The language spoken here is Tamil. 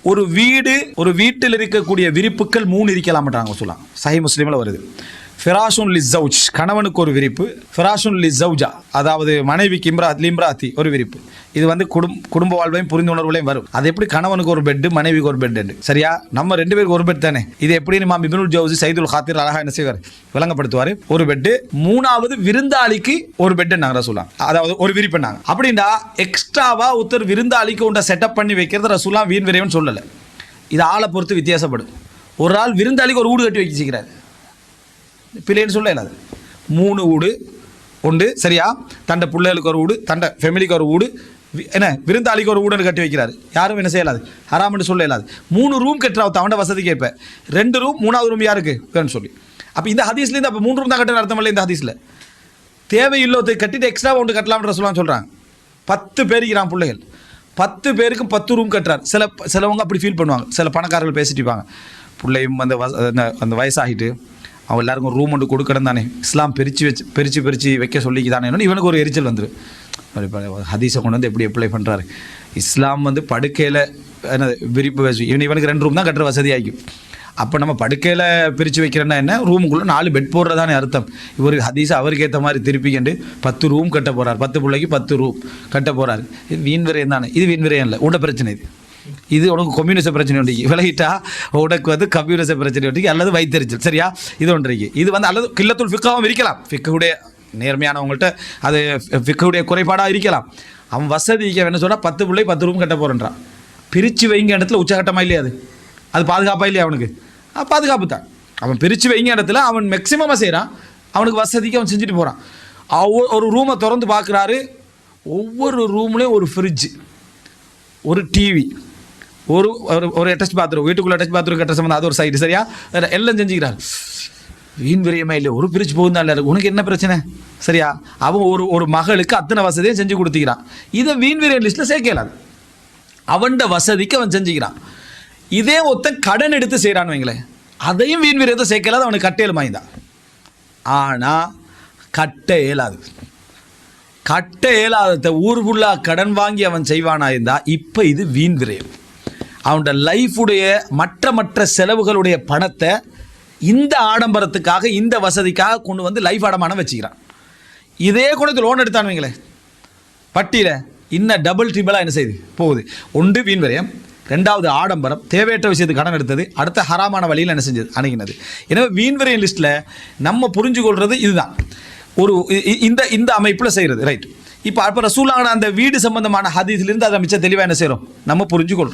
ஒரு வீட்டில் இருக்கக்கூடிய விரிப்புகள் 3 இருக்கலாம்ன்றாங்க சொல்லலாம். சஹீஹ் முஸ்லிம்ல வருது. ஃபிராஷுன் லிஸ்ஸௌஜ், கணவனுக்கு ஒரு விரிப்பு. ஃபிராஷுன் லிஸ்ஸௌஜா, அதாவது மனைவிக்கு லிம்ராத்தி ஒரு விரிப்பு. இது வந்து குடும்ப வாழ்வையும் புரிந்துணர்வுலையும் வரும். அது எப்படி கணவனுக்கு ஒரு பெட், மனைவிக்கு ஒரு பெட், சரியா? நம்ம 2 பேருக்கு ஒரு பெட் தானே. இது எப்படி இமாம் இப்னுல் ஜௌஸி சைதுல் ஹாத்திர் அழகா என்ன செய்வார், விளங்கப்படுத்துவார். ஒரு பெட், 3வது விருந்தாளிக்கு ஒரு பெட் நாங்க சொல்லலாம், அதாவது ஒரு விரிப்பு நாங்க. அப்படின்னா எக்ஸ்ட்ராவா ஒருத்தர் விருந்தாளிக்கு உண்ட செட்டப் பண்ணி வைக்கிறது ரசூலா வீண் விரைவுன்னு சொல்லலை. இது ஆளை பொறுத்து வித்தியாசப்படும். ஒரு ஆள் விருந்தாளிக்கு ஒரு வீடு கட்டி வச்சுக்கிறார், பிள்ளைன்னு சொல்ல இல்லாது. 3 வீடு உண்டு, சரியா? தண்டை பிள்ளைகளுக்கு ஒரு வீடு, தண்டை ஃபேமிலிக்கு ஒரு வீடு, என்ன விருந்தாளிக்கு ஒரு வீடுன்னு கட்டி வைக்கிறாரு. யாரும் என்ன செய்யலாது, ஹராம்னு சொல்ல இல்லாது. 3 ரூம் கட்டுறாவு அவன் வசதி கேட்ப. 2 ரூம், 3வது ரூம் யாருக்கு வேணும்னு சொல்லி. அப்போ இந்த ஹதீஸ்லேருந்து அப்போ 3 ரூம் தான் கட்டுற அர்த்தம் இல்லை. இந்த ஹதீஸில் தேவையில்லதை கட்டிட்டு எக்ஸ்ட்ரா ஒன்று கட்டலாம்ன்ற சொல்கிறாங்க. 10 பேருக்கு பிள்ளைகள், 10 பேருக்கும் 10 ரூம் கட்டுறாரு. சிலவங்க அப்படி ஃபீல் பண்ணுவாங்க. சில பணக்காரர்கள் பேசிட்டு இருப்பாங்க, பிள்ளையும் அந்த வயசாகிட்டு அவன் எல்லாருக்கும் ரூம் ஒன்று கொடுக்கணும் தானே, இஸ்லாம் பிரித்து வைக்க சொல்லிக்குதானே. இவனுக்கு ஒரு எரிச்சல் வந்துடும். ஹதீஸை கொண்டு வந்து எப்படி அப்ளை பண்ணுறாரு. இஸ்லாம் வந்து படுக்கையில் விரிப்பு வச்சு இவனுக்கு 2 ரூம் தான் கட்டுற வசதி ஆகிக்கும். அப்போ நம்ம படுக்கையில் பிரித்து வைக்கிறேன்னா என்ன, ரூமுக்குள்ளே 4 பெட் போடுறதானே அர்த்தம். இவருக்கு ஹதீஸை அவருக்கு ஏற்ற மாதிரி திருப்பிக்கிண்டு 10 ரூம் கட்ட போகிறார். 10 பிள்ளைக்கு 10 ரூம் கட்ட போகிறாரு. இது வீண் விரயம் தானே. இது வீண் விரயம் இல்லை, உட பிரச்சனை. இது உனக்கு கம்யூனிச பிரச்சனை ஒன்றைக்கு விலகிட்டா உனக்கு வந்து கம்யூனிச பிரச்சனை ஒன்றைக்கு, அல்லது வைத்தறிச்சல், சரியா? இது ஒன்றைக்கு. இது வந்து அல்லது கில்லத்துல் ஃபிக்காவும் இருக்கலாம். ஃபிக்குடைய நேர்மையானவங்கள்ட்ட அது ஃபிக்குடைய குறைபாடாக இருக்கலாம். அவன் வசதிக்கு என்ன சொன்னால் 10 பிள்ளை 10 ரூம் கட்ட போகிறன்றான். பிரித்து வைங்க இடத்துல உச்சகட்டமாக இல்லையா? அது பாதுகாப்பாக இல்லையா? அவனுக்கு பாதுகாப்பு தான். அவன் பிரித்து வைங்க இடத்துல அவன் மேக்சிமமாக செய்கிறான். அவனுக்கு வசதிக்கு அவன் செஞ்சுட்டு போகிறான். ஒரு ரூமை திறந்து பார்க்குறாரு, ஒவ்வொரு ரூம்லேயும் ஒரு ஃப்ரிட்ஜு, ஒரு டிவி, ஒரு அட்டாச் பாத்ரூம், வீட்டுக்குள்ளே அட்டாச் பாத்ரூம் கட்ட சம்பந்தம், அது ஒரு சைடு, சரியா? எல்லாம் செஞ்சுக்கிறார். வீண் விரயமா இல்லை, ஒரு பிரிச்சு போகுதான் இல்லை. உனக்கு என்ன பிரச்சனை, சரியா? அவன் ஒரு மகளுக்கு அத்தனை வசதியும் செஞ்சு கொடுத்துக்கிறான். இதை வீண் விரயம் லிஸ்ட்டில் சேர்க்கலாது. அவன் வசதிக்கு அவன் செஞ்சுக்கிறான். இதே ஒருத்தன் கடன் எடுத்து செய்கிறான்னு வைங்களேன், அதையும் வீண் விரயத்தை சேர்க்கலாது. அவனுக்கு கட்டையில் மாய்ந்தான். ஆனால் கட்ட இயலாது. கட்ட இயலாததை ஊர் ஃபுல்லாக கடன் வாங்கி அவன் செய்வானா இருந்தால் இப்போ இது வீண் விரயம். அவனோட லைஃபுடைய மற்ற செலவுகளுடைய பணத்தை இந்த ஆடம்பரத்துக்காக, இந்த வசதிக்காக கொண்டு வந்து லைஃப் அடமானம் வச்சுக்கிறான். இதே கொண்டு லோன் எடுத்தான்னு வைங்களேன், பட்டியில் இன்னும் டபுள் ட்ரிபிளாக என்ன செய்யுது போகுது. 1 வீண் விரயம், 2வது ஆடம்பரம், தேவையற்ற விஷயத்துக்கு கடன் எடுத்தது, அடுத்த ஹராமான வழியில் என்ன செஞ்சது, அணுகினது. எனவே வீண் விரயம் லிஸ்ட்டில் நம்ம புரிஞ்சு கொள்வது இதுதான். இந்த அமைப்பில் செய்கிறது, ரைட்? இப்போ ரசூலுல்லாஹ் அந்த வீடு சம்பந்தமான ஹதீஸ்லேருந்து அதை மிச்சம் தெளிவாக என்ன செய்கிறோம், நம்ம புரிஞ்சு கொள்கிறோம்.